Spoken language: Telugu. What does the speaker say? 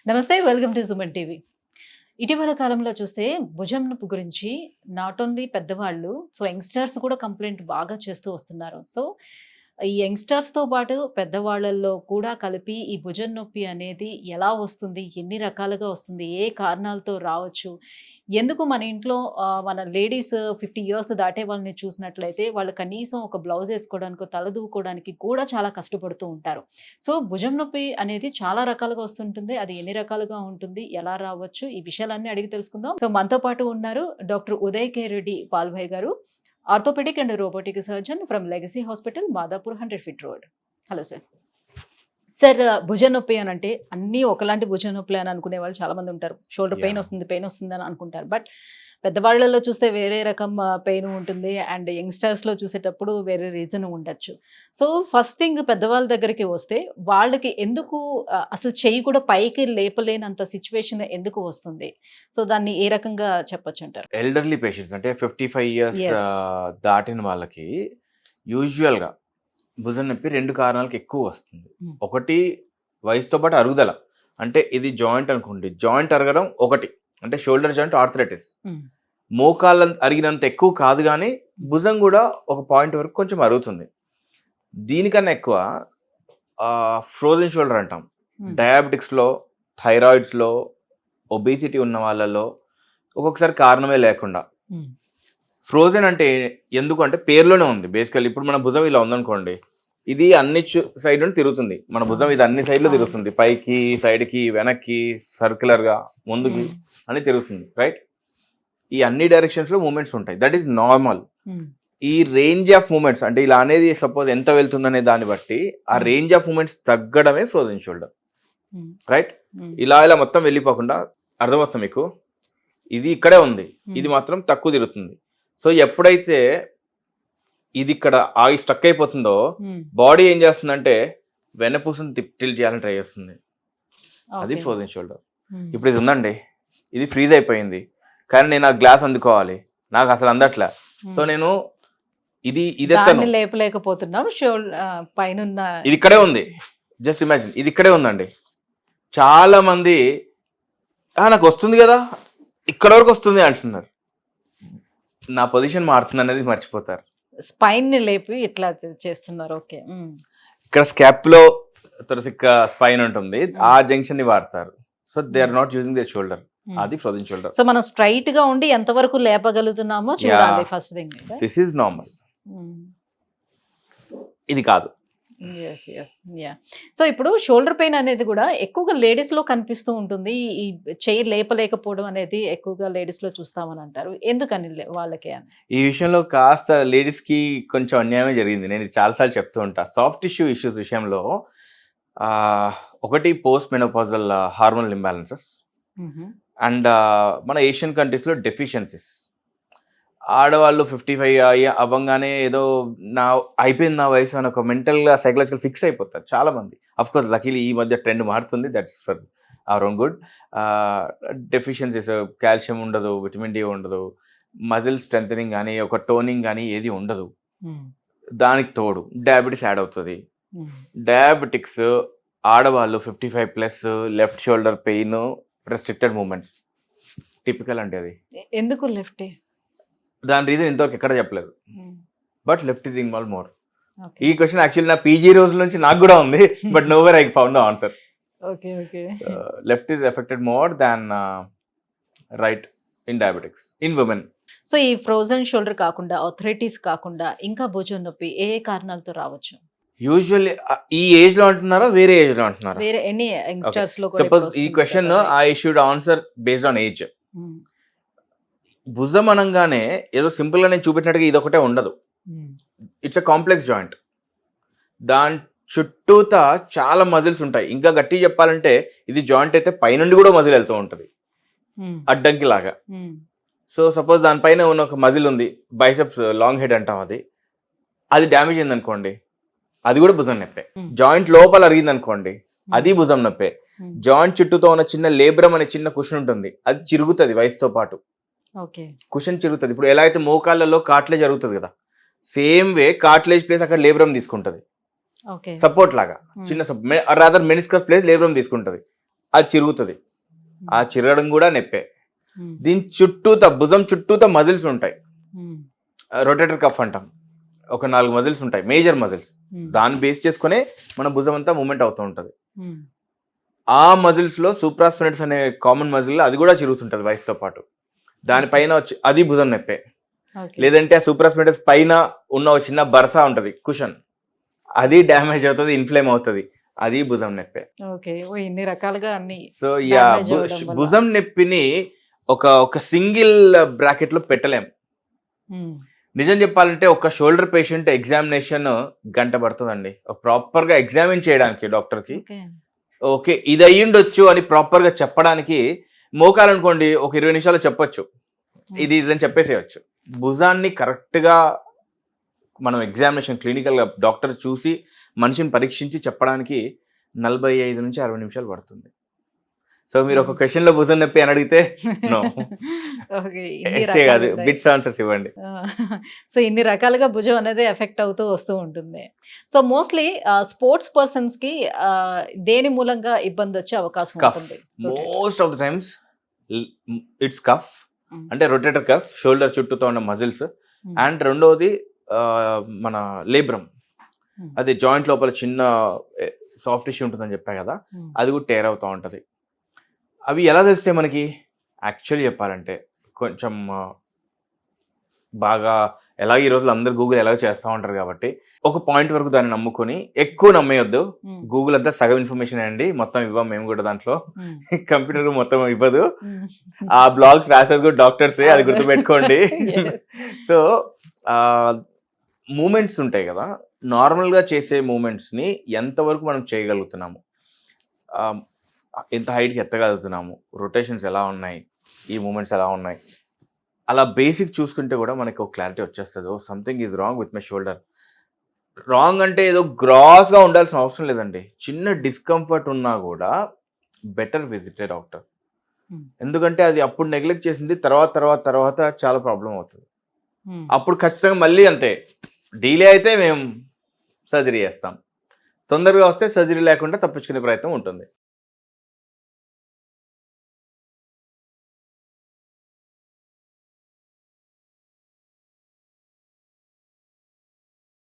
నమస్తే, వెల్కమ్ టు సుమన్ టీవీ. ఇటీవల కాలంలో చూస్తే భుజం నొప్పి గురించి నాట్ ఓన్లీ పెద్దవాళ్ళు, యంగ్‌స్టర్స్ కూడా కంప్లెయింట్ బాగా చేస్తూ వస్తున్నారు. ఈ యంగ్‌స్టర్స్‌తో పాటు పెద్దవాళ్ళల్లో కూడా కలిపి ఈ భుజం నొప్పి అనేది ఎలా వస్తుంది? ఎన్ని రకాలుగా వస్తుంది? ఏ కారణాలతో రావచ్చు? ఎందుకు మన ఇంట్లో మన లేడీస్ 50 ఇయర్స్ దాటే వాళ్ళని చూసినట్లయితే వాళ్ళు కనీసం ఒక బ్లౌజ్ ఏసుకోవడానికో, తలదూకోవడానికి కూడా చాలా కష్టపడుతూ ఉంటారు. భుజం నొప్పి అనేది చాలా రకాలుగా వస్తుంటుంది. అది ఎన్ని రకాలుగా ఉంటుంది? ఎలా రావచ్చు? ఈ విషయాలన్నీ అడిగి తెలుసుకుందాం. మనతో పాటు ఉన్నారు డాక్టర్ ఉదయ్ కే రెడ్డి పాల్భాయ్ గారు, orthopaedic and robotic surgeon from Legacy hospital, Madhapur 100 feet road. Hello sir. Sir, భుజం నొప్పి అని అంటే అన్నీ ఒకలాంటి భుజం నొప్పులు అని అనుకునే వాళ్ళు చాలా మంది ఉంటారు. షోల్డర్ పెయిన్ వస్తుంది అని అనుకుంటారు. బట్ పెద్దవాళ్ళలో చూస్తే వేరే రకం పెయిన్ ఉంటుంది, అండ్ యంగ్స్టర్స్లో చూసేటప్పుడు వేరే రీజన్ ఉండొచ్చు. ఫస్ట్ థింగ్, పెద్దవాళ్ళ దగ్గరికి వస్తే వాళ్ళకి ఎందుకు అసలు చెయ్యి కూడా పైకి లేపలేనంత సిచ్యువేషన్ ఎందుకు వస్తుంది? దాన్ని ఏ రకంగా చెప్పొచ్చు అంటారు? ఎల్డర్లీ పేషెంట్స్ అంటే 55 ఇయర్స్ Yes. దాటిన వాళ్ళకి యూజువల్గా భుజం నొప్పి 2 కారణాలకు ఎక్కువ వస్తుంది. ఒకటి వయసుతో పాటు అరుగుదల, అంటే ఇది జాయింట్ అనుకోండి, జాయింట్ అరగడం ఒకటి, అంటే షోల్డర్ జాయింట్ ఆర్థరైటిస్. మోకాళ్ళ అరిగినంత ఎక్కువ కాదు, కానీ భుజం కూడా ఒక పాయింట్ వరకు కొంచెం అరుగుతుంది. దీనికన్నా ఎక్కువ ఫ్రోజన్ షోల్డర్ అంటాం. డయాబెటిక్స్లో, థైరాయిడ్స్లో, ఒబేసిటీ ఉన్న వాళ్ళలో ఒక్కొక్కసారి కారణమే లేకుండా. ఫ్రోజన్ అంటే ఎందుకు అంటే పేరులోనే ఉంది బేసికల్. ఇప్పుడు మన భుజం ఇలా ఉందనుకోండి, ఇది అన్ని సైడ్ నుండి తిరుగుతుంది. మన భుజం ఇది అన్ని సైడ్లో తిరుగుతుంది, పైకి, సైడ్కి, వెనక్కి, సర్క్యులర్గా, ముందుకి అని తిరుగుతుంది, రైట్? ఈ అన్ని డైరెక్షన్స్ లో మూమెంట్స్ ఉంటాయి, దట్ ఈస్ నార్మల్. ఈ రేంజ్ ఆఫ్ మూమెంట్స్ అంటే ఇలా అనేది సపోజ్ ఎంత వెళ్తుందనే దాన్ని బట్టి ఆ రేంజ్ ఆఫ్ మూమెంట్స్ తగ్గడమే ఫ్రోజన్ షోల్డర్, రైట్? ఇలా ఇలా మొత్తం వెళ్ళిపోకుండా, అర్థమవుతుంది మీకు, ఇది ఇక్కడే ఉంది, ఇది మాత్రం తక్కువ తిరుగుతుంది. ఎప్పుడైతే ఇది ఇక్కడ ఆగి స్టక్ అయిపోతుందో బాడీ ఏం చేస్తుందంటే వెన్నపూసను టిల్ట్ చేయాలని ట్రై చేస్తుంది. అది ఫ్రోజన్ షోల్డర్. ఇప్పుడు ఇది ఉందండి, ఇది ఫ్రీజ్ అయిపోయింది, కానీ నేను ఆ గ్లాస్ అందుకోవాలి, నాకు అసలు అందట్లే. నేను ఇది లేపలేకపోతున్నాం. పైన ఇది ఇక్కడే ఉంది, జస్ట్ ఇమాజిన్, ఇది ఇక్కడే ఉందండి. చాలా మంది నాకు వస్తుంది కదా, ఇక్కడ వరకు వస్తుంది అంటున్నారు. నా పొజిషన్ మారుతుంది అనేది మర్చిపోతారు. స్పైన్ ని లేపి ఇట్లా చేస్తున్నారు. ఓకే, ఇక్కడ స్కాప్లో తొరసిక్క స్పైన్ ఉంటుంది, ఆ జంక్షన్ ని వాడతారు. They are not using their shoulder. అది ఫ్రోజన్ షోల్డర్. మనం స్ట్రైట్ గా ఉండి ఎంత వరకు లేపగలుగుతున్నామో చూడాలి first thing. This is normal, ఇది కాదు. ఇప్పుడు షోల్డర్ పెయిన్ అనేది కూడా ఎక్కువగా లేడీస్ లో కనిపిస్తూ ఉంటుంది. ఈ చెయ్యి లేపలేకపోవడం అనేది ఎక్కువగా లేడీస్ లో చూస్తామని అంటారు. ఎందుకని వాళ్ళకి? ఈ విషయంలో కాస్త లేడీస్ కి కొంచెం అన్యాయమే జరిగింది. నేను ఇది చాలాసార్లు చెప్తూ ఉంటా. సాఫ్ట్ టిష్యూ ఇష్యూస్ విషయంలో ఒకటి post menopausal hormonal imbalances, and మన ఏషియన్ కంట్రీస్ లో డెఫిషియన్సీస్. ఆడవాళ్ళు 55 అవ్వగానే ఏదో అయిపోయింది నా వయసు అని ఒక మెంటల్గా, సైకలాజికల్ ఫిక్స్ అయిపోతారు చాలా మంది. అఫ్ కోర్స్ లక్కీలీ ఈ మధ్య ట్రెండ్ మారుతుంది, that's for our own good. Deficiencies, calcium ఉండదు, విటమిన్ డి ఉండదు, మజిల్ స్ట్రెంథనింగ్ కానీ ఒక టోనింగ్ కానీ ఏది ఉండదు. దానికి తోడు డయాబెటీస్ యాడ్ అవుతుంది. డయాబెటిక్స్, ఆడవాళ్ళు 55+, left shoulder pain, restricted movements typical అంటే అది. ఎందుకు లెఫ్ట్? దాని రీజన్ ఇంతవరకు ఎక్కడ చెప్పలేదు, but left is involve more. ఈ క్వశ్చన్ యాక్చువల్లీ నా పీజీ రోజుల నుంచి నాకు కూడా ఉంది, but nowhere I found the answer. Left is affected more than right in diabetics in women. ఈ ఫ్రోజన్ షోల్డర్ కాకుండా, ఆర్థరైటిస్ కాకుండా ఇంకా భుజం నొప్పి ఏ కారణాలతో రావచ్చు? యూజువల్లీ ఈ ఏజ్ లో అంటున్నారా, వేరే ఏజ్ లో అంటున్నారా? వేరే ఎనీ యంగ్స్టర్స్ లో. సపోజ్ ఈ question I should answer based on age. భుజం అనగానే ఏదో సింపుల్ గా నేను చూపించినట్టుగా ఇది ఒకటే ఉండదు. It's a complex joint. దాని చుట్టూతా చాలా మజిల్స్ ఉంటాయి. ఇంకా గట్టిగా చెప్పాలంటే ఇది జాయింట్ అయితే పైనుండి కూడా మజిల్ వెళ్తూ ఉంటుంది అడ్డంకి లాగా. సపోజ్ దానిపైన ఉన్న ఒక మజిల్ ఉంది, బైసెప్స్ లాంగ్ హెడ్ అంటాం, అది డ్యామేజ్ అయింది అనుకోండి, అది కూడా భుజం నొప్పే. జాయింట్ లోపల అరిగింది అనుకోండి, అది భుజం నొప్పే. జాయింట్ చుట్టూతో ఉన్న చిన్న లేబ్రమ్ అనే చిన్న కుషన్ ఉంటుంది, అది చిరుగుతుంది వయసుతో పాటు. కుషన్ చిరుగుతుంది. ఇప్పుడు ఎలా అయితే మోకాళ్ళలో కార్ట్లేజ్ జరుగుతుంది కదా, సేమ్ వే కార్ట్లేజ్ ప్లేస్ అక్కడ లేబ్రమ్ తీసుకుంటది, సపోర్ట్ లాగా. చిన్న రాదర్ మెనిస్కస్ ప్లేస్ లేబ్రమ్ తీసుకుంటది. అది చిరుగుతుంది. ఆ చిరగడం కూడా నొప్పే. దీని భుజం చుట్టూతా మజిల్స్ ఉంటాయి, రొటేటర్ కఫ్ అంటాం. ఒక 4 మజిల్స్ ఉంటాయి, మేజర్ మజిల్స్. దాన్ని బేస్ చేసుకునే మన భుజం అంతా మూమెంట్ అవుతూ ఉంటుంది. ఆ మజిల్స్ లో సూప్రాస్పినెట్స్ అనే కామన్ మజిల్ అది కూడా చిరుగుతుంటది వయసుతో పాటు. దానిపైన వచ్చి అది భుజం నొప్పే. లేదంటే ఆ సూప్రాస్పినెట్స్ పైన ఉన్న ఒక చిన్న బరసా ఉంటది, కుషన్, అది డ్యామేజ్ అవుతుంది, ఇన్ఫ్లేమ్ అవుతుంది, అది భుజం నొప్పే. ఇన్ని రకాలుగా అన్ని. సో భుజం నొప్పిని ఒక సింగిల్ బ్రాకెట్ లో పెట్టలేం. నిజం చెప్పాలంటే ఒక షోల్డర్ పేషెంట్ ఎగ్జామినేషన్ గంట పడుతుందండి ప్రాపర్ గా ఎగ్జామిన్ చేయడానికి డాక్టర్ కి. ఓకే ఇది అయ్యిండొచ్చు అని ప్రాపర్ గా చెప్పడానికి. మోకాలనుకోండి ఒక 20 నిమిషాలు చెప్పొచ్చు, ఇది ఇదని చెప్పేసేయచ్చు. భుజాన్ని కరెక్ట్ గా మనం ఎగ్జామినేషన్ క్లినికల్ గా డాక్టర్ చూసి మనిషిని పరీక్షించి చెప్పడానికి 45 నుంచి 60 నిమిషాలు పడుతుంది. సో మీరు ఒక క్వశ్చన్ లో భుజం నొప్పి అని అడిగితే నో, కాదు, బిట్స్ ఆన్సర్స్ ఇవ్వండి. సో ఇన్ని రకాలుగా భుజం అనేది ఎఫెక్ట్ అవుతూ వస్తూ ఉంటుంది. సో మోస్ట్లీ స్పోర్ట్స్ పర్సన్స్ కి దేని మూలంగా ఇబ్బంది వచ్చే అవకాశం ఉంటుంది? Most of the times it's cuff, అంటే రొటేటర్ కఫ్, షోల్డర్ చుట్టూతో ఉన్న మజిల్స్. అండ్ రెండోది మన లేబ్రమ్, అది జాయింట్ లోపల చిన్న సాఫ్ట్ టిష్యూ ఉంటుందని చెప్పా కదా, అది కూడా టేర్ అవుతూ ఉంటుంది. అవి ఎలా తెలిస్తే మనకి? యాక్చువల్లీ చెప్పాలంటే కొంచెం బాగా ఎలాగ ఈ రోజులు అందరు గూగుల్ ఎలాగో చేస్తూ ఉంటారు కాబట్టి ఒక పాయింట్ వరకు దాన్ని నమ్ముకొని ఎక్కువ నమ్మేయొద్దు. గూగుల్ అంతా సగం ఇన్ఫర్మేషన్ అండి, మొత్తం ఇవ్వం మేము కూడా దాంట్లో. కంప్యూటర్ మొత్తం ఇవ్వదు, ఆ బ్లాగ్స్ రాసేది కూడా డాక్టర్సే, అది గుర్తుపెట్టుకోండి. సో మూమెంట్స్ ఉంటాయి కదా, నార్మల్గా చేసే మూమెంట్స్ని ఎంతవరకు మనం చేయగలుగుతున్నాము, ఎంత హైట్కి ఎత్తగలుగుతున్నాము, రొటేషన్స్ ఎలా ఉన్నాయి, ఈ మూమెంట్స్ ఎలా ఉన్నాయి, అలా బేసిక్ చూసుకుంటే కూడా మనకి ఒక క్లారిటీ వచ్చేస్తుంది. Oh something is wrong with my shoulder. Wrong అంటే ఏదో గ్రాస్గా ఉండాల్సిన అవసరం లేదండి. చిన్న డిస్కంఫర్ట్ ఉన్నా కూడా బెటర్ విజిట్ ఏ డాక్టర్. ఎందుకంటే అది అప్పుడు నెగ్లెక్ట్ చేసింది తర్వాత చాలా ప్రాబ్లం అవుతుంది. అప్పుడు ఖచ్చితంగా మళ్ళీ అంతే, డీలే అయితే మేము సర్జరీ చేస్తాం, తొందరగా వస్తే సర్జరీ లేకుండా తప్పించుకునే ప్రయత్నం ఉంటుంది.